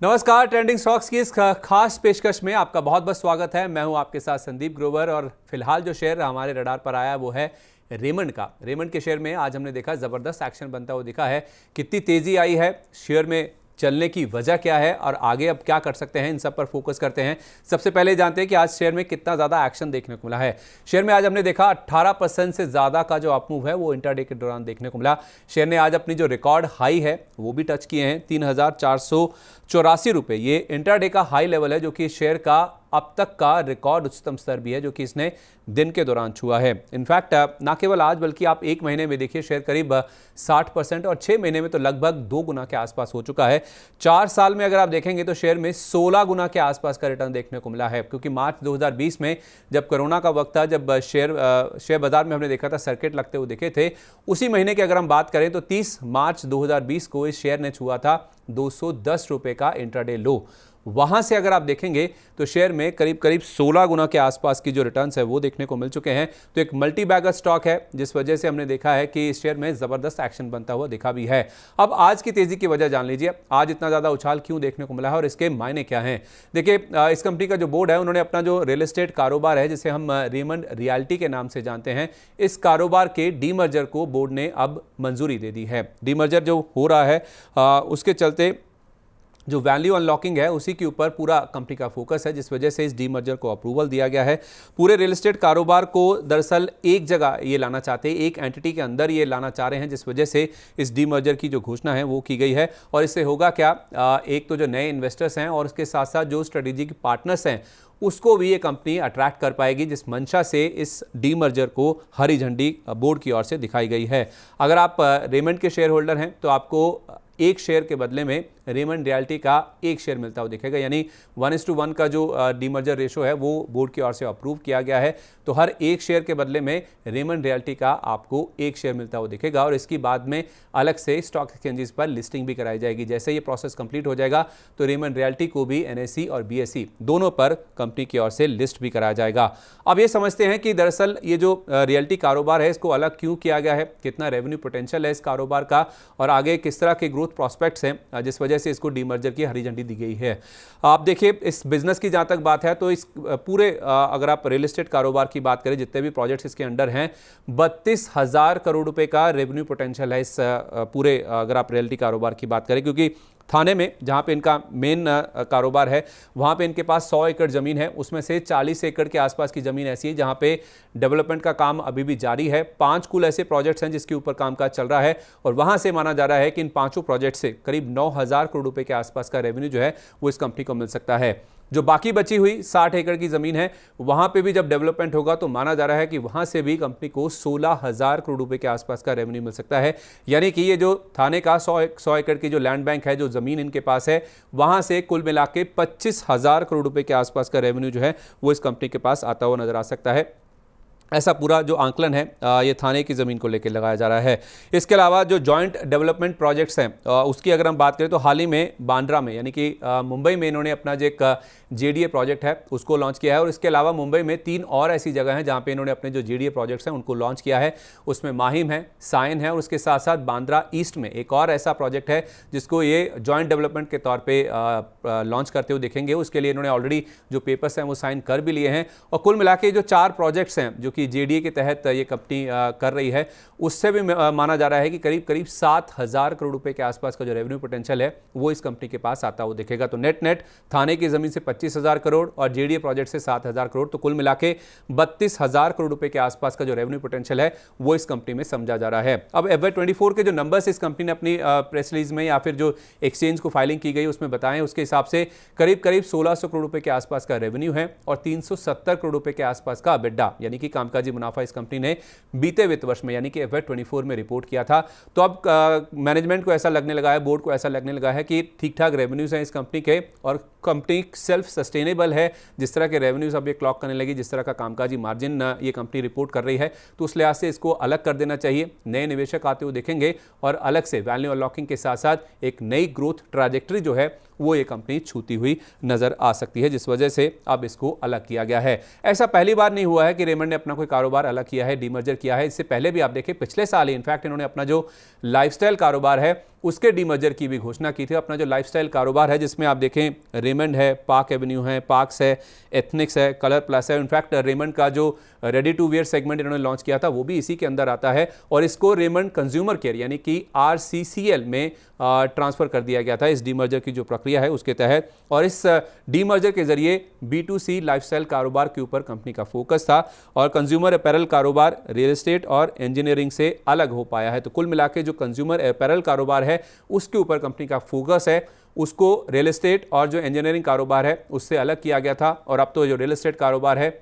नमस्कार, trending stocks की इस खास पेशकश में आपका बहुत बहुत स्वागत है। मैं हूं आपके साथ संदीप ग्रोवर और फिलहाल जो शेयर हमारे रडार पर आया वो है रेमंड का। रेमंड के शेयर में आज हमने देखा ज़बरदस्त एक्शन बनता हुआ दिखा है। कितनी तेज़ी आई है, शेयर में चलने की वजह क्या है और आगे अब क्या कर सकते हैं, इन सब पर फोकस करते हैं। सबसे पहले जानते हैं कि आज शेयर में कितना ज़्यादा एक्शन देखने को मिला है। शेयर में आज हमने देखा 18% से ज़्यादा का जो अप मूव है वो इंट्राडे के दौरान देखने को मिला। शेयर ने आज अपनी जो रिकॉर्ड हाई है वो भी टच किए हैं, 3,484 रुपये। ये इंट्राडे का हाई लेवल है जो कि शेयर का अब तक का रिकॉर्ड उच्चतम स्तर भी है जो कि इसने दिन के दौरान छुआ है। इनफैक्ट ना केवल आज बल्कि आप एक महीने में देखिए शेयर करीब 60% और 6 महीने में तो लगभग 2 गुना के आसपास हो चुका है। 4 साल में अगर आप देखेंगे तो शेयर में 16 गुना के आसपास का रिटर्न देखने को मिला है, क्योंकि मार्च 2020 में जब कोरोना का वक्त था, जब शेयर बाजार में हमने देखा था सर्किट लगते हुए दिखे थे, उसी महीने की अगर हम बात करें तो 30 मार्च 2020 को इस शेयर ने छुआ था 210 रुपये का इंट्राडे लो। वहां से अगर आप देखेंगे तो शेयर में करीब करीब 16 गुना के आसपास की जो रिटर्न्स है वो देखने को मिल चुके हैं। तो एक मल्टी बैगर स्टॉक है जिस वजह से हमने देखा है कि इस शेयर में जबरदस्त एक्शन बनता हुआ दिखा भी है। अब आज की तेजी की वजह जान लीजिए, आज इतना ज्यादा उछाल क्यों देखने को मिला है और इसके मायने क्या हैं। देखिए, इस कंपनी का जो बोर्ड है उन्होंने अपना जो रियल एस्टेट कारोबार है जिसे हम रेमंड रियल्टी के नाम से जानते हैं, इस कारोबार के डीमर्जर को बोर्ड ने अब मंजूरी दे दी है। डीमर्जर जो हो रहा है उसके चलते जो वैल्यू अनलॉकिंग है उसी के ऊपर पूरा कंपनी का फोकस है, जिस वजह से इस डीमर्जर को अप्रूवल दिया गया है। पूरे रियल एस्टेट कारोबार को दरअसल एक जगह ये लाना चाहते हैं, एक एंटिटी के अंदर ये लाना चाह रहे हैं, जिस वजह से इस डीमर्जर की जो घोषणा है वो की गई है। और इससे होगा क्या, एक तो जो नए इन्वेस्टर्स हैं और उसके साथ साथ जो स्ट्रेटेजिक पार्टनर्स हैं उसको भी ये कंपनी अट्रैक्ट कर पाएगी, जिस मंशा से इस डीमर्जर को हरी झंडी बोर्ड की ओर से दिखाई गई है। अगर आप रेमंड के शेयर होल्डर हैं तो आपको एक शेयर के बदले में रेमंड रियल्टी का एक शेयर मिलता हुआ दिखेगा, यानी 1:1 का जो डीमर्जर रेशो है वो बोर्ड की ओर से अप्रूव किया गया है। तो हर एक शेयर के बदले में रेमंड रियल्टी का आपको एक शेयर मिलता हुआ दिखेगा और इसकी बाद में अलग से स्टॉक एक्सचेंजेस पर लिस्टिंग भी कराई जाएगी। जैसे ये प्रोसेस कंप्लीट हो जाएगा तो रेमंड रियल्टी को भी NSE और BSE दोनों पर कंपनी की ओर से लिस्ट भी कराया जाएगा। अब ये समझते हैं कि दरअसल ये जो रियल्टी कारोबार है इसको अलग क्यों किया गया है, कितना रेवेन्यू पोटेंशियल है इस कारोबार का और आगे किस तरह के ग्रोथ प्रॉस्पेक्ट्स हैं, जिस वजह से इसको डीमर्जर की हरी झंडी दी गई है। आप देखिए, इस बिजनेस की जहां तक बात है तो इस पूरे अगर आप रियल एस्टेट कारोबार की बात करें, जितने भी प्रोजेक्ट्स इसके अंडर हैं, 32,000 करोड़ रुपए का रेवेन्यू पोटेंशियल है इस पूरे अगर आप रियल्टी कारोबार की बात करें। क्योंकि थाने में जहां पे इनका मेन कारोबार है वहां पे इनके पास 100 एकड़ जमीन है, उसमें से 40 एकड़ के आसपास की जमीन ऐसी है जहां पे डेवलपमेंट का काम अभी भी जारी है। 5 कुल ऐसे प्रोजेक्ट्स हैं जिसके ऊपर कामकाज चल रहा है और वहां से माना जा रहा है कि इन 5 प्रोजेक्ट से करीब 9,000 करोड़ रुपए के आसपास का रेवेन्यू जो है वो इस कंपनी को मिल सकता है। जो बाकी बची हुई 60 एकड़ की जमीन है वहां पे भी जब डेवलपमेंट होगा तो माना जा रहा है कि वहां से भी कंपनी को 16,000 करोड़ रुपए के आसपास का रेवेन्यू मिल सकता है। यानी कि ये जो थाने का 100 एकड़ की जो लैंड बैंक है, जो जमीन इनके पास है, वहां से कुल मिला के 25,000 करोड़ रुपए के आसपास का रेवेन्यू जो है वो इस कंपनी के पास आता हुआ नजर आ सकता है। ऐसा पूरा जो आंकलन है ये थाने की ज़मीन को लेकर लगाया जा रहा है। इसके अलावा जो जॉइंट डेवलपमेंट प्रोजेक्ट्स हैं उसकी अगर हम बात करें तो हाल ही में बांद्रा में यानी कि मुंबई में इन्होंने अपना जो एक JDA प्रोजेक्ट है उसको लॉन्च किया है और इसके अलावा मुंबई में 3 और ऐसी जगह हैं जहां पे इन्होंने अपने जो JDA प्रोजेक्ट्स हैं उनको लॉन्च किया है। उसमें माहिम है, साइन है और उसके साथ साथ बांद्रा ईस्ट में एक और ऐसा प्रोजेक्ट है जिसको ये जॉइंट डेवलपमेंट के तौर पर लॉन्च करते हुए दिखेंगे। उसके लिए इन्होंने ऑलरेडी जो पेपर्स हैं वो साइन कर भी लिए हैं और कुल मिला के जो 4 प्रोजेक्ट्स हैं जो कि JDA के तहत ये कंपनी कर रही है उससे भी माना जा रहा है कि करीब करीब 7,000 करोड़ रुपए के आसपास का जो रेवेन्यू पोटेंशियल है वो इस कंपनी के पास आता हुआ दिखेगा। तो नेट थाने की जमीन से 25,000 करोड़ और JDA प्रोजेक्ट से 7,000 करोड़, तो कुल मिला के 32,000 करोड़ रुपए के आसपास का जो रेवेन्यू पोटेंशियल है वो इस कंपनी में समझा जा रहा है। अब FY24 के जो नंबर्स इस कंपनी ने अपनी प्रेस रिलीज में या फिर जो एक्सचेंज को फाइलिंग की गई उसमें बताएं, उसके हिसाब से करीब करीब 1,600 करोड़ रुपए के आसपास का रेवेन्यू है और 370 करोड़ रुपए के आसपास का EBITDA यानी कि कामकाजी मुनाफा इस कंपनी ने बीते वित्त वर्ष में यानी कि FY24 में रिपोर्ट किया था। तो अब मैनेजमेंट को ऐसा लगने लगा है, बोर्ड को ऐसा लगने लगा है कि ठीक ठाक रेवेन्यूज हैं इस कंपनी के और कंपनी सेल्फ सस्टेनेबल है। जिस तरह के रेवेन्यूज अब ये क्लॉक करने लगी, जिस तरह का कामकाजी मार्जिन ये कंपनी रिपोर्ट कर रही है, तो उस लिहाज से इसको अलग कर देना चाहिए। नए निवेशक आते हुए दिखेंगे और अलग से वैल्यू अनलॉकिंग के साथ साथ एक नई ग्रोथ ट्रैजेक्टरी जो है वो ये कंपनी छूती हुई नजर आ सकती है, जिस वजह से अब इसको अलग किया गया है। ऐसा पहली बार नहीं हुआ है कि रेमंड ने अपना कोई कारोबार अलग किया है, डीमर्जर किया है। इससे पहले भी आप देखें पिछले साल ही इनफैक्ट इन्होंने अपना जो लाइफस्टाइल कारोबार है उसके डीमर्जर की भी घोषणा की थी। अपना जो लाइफस्टाइल कारोबार है जिसमें आप देखें रेमंड है, पार्क एवेन्यू है, पार्क्स है, एथनिक्स है, कलर प्लस है। इनफैक्ट रेमंड का जो रेडी टू वियर सेगमेंट इन्होंने लॉन्च किया था वो भी इसी के अंदर आता है और इसको रेमंड कंज्यूमर केयर यानी कि RCCL में ट्रांसफर कर दिया गया था इस डीमर्जर की जो प्रक्रिया है उसके तहत। और इस डीमर्जर के जरिए B2C लाइफस्टाइल कारोबार के ऊपर कंपनी का फोकस था और कंज्यूमर अपैरल कारोबार रियल एस्टेट और इंजीनियरिंग से अलग हो पाया है। तो कुल मिला के जो कंज्यूमर अपैरल कारोबार है उसके ऊपर कंपनी का फोकस है, उसको रियल एस्टेट और जो इंजीनियरिंग कारोबार है उससे अलग किया गया था और अब तो जो रियल एस्टेट कारोबार है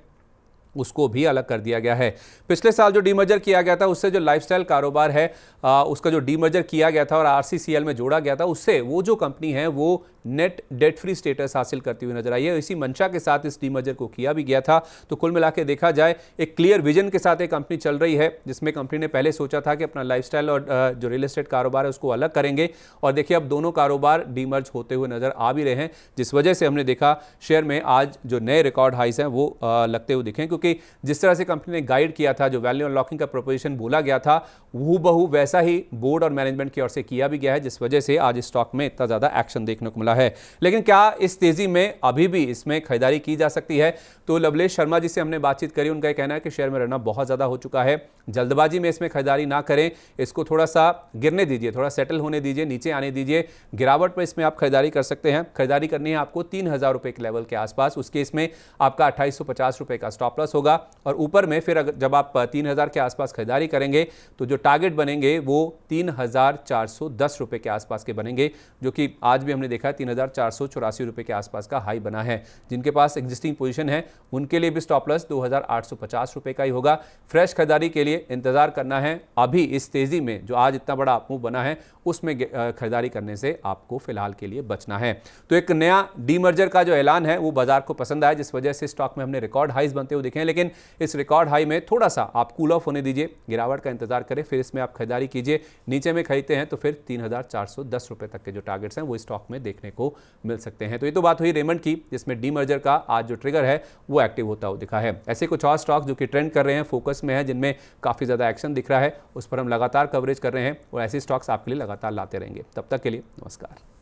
उसको भी अलग कर दिया गया है। पिछले साल जो डीमर्जर किया गया था उससे जो लाइफस्टाइल कारोबार है उसका जो डीमर्जर किया गया था और RCCL में जोड़ा गया था उससे वो जो कंपनी है वो नेट डेट फ्री स्टेटस हासिल करती हुई नजर आई है। इसी मंशा के साथ इस डीमर्जर को किया भी गया था। तो कुल मिला के देखा जाए एक क्लियर विजन के साथ एक कंपनी चल रही है जिसमें कंपनी ने पहले सोचा था कि अपना लाइफस्टाइल और जो रियल एस्टेट कारोबार है उसको अलग करेंगे और देखिए अब दोनों कारोबार डीमर्ज होते हुए नजर आ भी रहे हैं, जिस वजह से हमने देखा शेयर में आज जो नए रिकॉर्ड हाइस हैं वो लगते हुए दिखे, क्योंकि जिस तरह से कंपनी ने गाइड किया था, जो वैल्यू अनलॉकिंग का प्रोपोजिशन बोला गया था हूबहू वैसा ही बोर्ड और मैनेजमेंट की ओर से किया भी गया है, जिस वजह से आज स्टॉक में इतना ज्यादा एक्शन देखने को मिला है। लेकिन क्या इस तेजी में अभी भी इसमें खरीदारी की जा सकती है? तो लवलेश शर्मा जी से हमने बातचीत करी, उनका कहना है कि शेयर में रहना बहुत ज्यादा हो चुका है, जल्दबाजी में इसमें खरीदारी ना करें, इसको थोड़ा सा गिरने दीजिए, थोड़ा सेटल होने दीजिए, नीचे आने दीजिए, गिरावट पर इसमें आप खरीदारी कर सकते हैं। खरीदारी करनी है आपको 3000 रुपए के लेवल के आसपास, उसके इसमें आपका 2850 रुपए का स्टॉप लॉस होगा और ऊपर में फिर जब आप 3000 के आसपास खरीदारी करेंगे तो जो टारगेट बनेंगे वो 3410 रुपए के आसपास के बनेंगे, जो कि आज भी हमने देखा है 3484 रुपए के आसपास का हाई बना है। जिनके पास एग्जिस्टिंग पोजीशन है उनके लिए भी स्टॉप लॉस 2850 रुपए का ही होगा। फ्रेश खरीदारी के लिए इंतजार करना है, अभी इस तेजी में जो आज इतना बड़ा अपमूव बना है उसमें खरीदारी करने से आपको फिलहाल के लिए बचना है। तो एक नया डीमर्जर का जो ऐलान है वो बाजार को पसंद आया, जिस वजह से स्टॉक में हमने रिकॉर्ड हाईज बनते हुए दिखे हैं, लेकिन इस रिकॉर्ड हाई में थोड़ा सा आप कूल ऑफ होने दीजिए, गिरावट का इंतजार करें, फिर इसमें आप खरीदारी कीजिए। नीचे में खरीदते हैं तो फिर 3410 रुपए तक के जो टारगेट्स हैं वो स्टॉक में देखने को मिल सकते हैं। तो ये तो बात हुई रेमंड की, जिसमें डीमर्जर का आज जो ट्रिगर है वो एक्टिव होता हुआ दिखा है। ऐसे कुछ और स्टॉक जो कि ट्रेंड कर रहे हैं, फोकस में है, जिनमें काफी ज्यादा एक्शन दिख रहा है, उस पर हम लगातार कवरेज कर रहे हैं और ऐसे स्टॉक्स आपके लिए लगातार लाते रहेंगे। तब तक के लिए नमस्कार।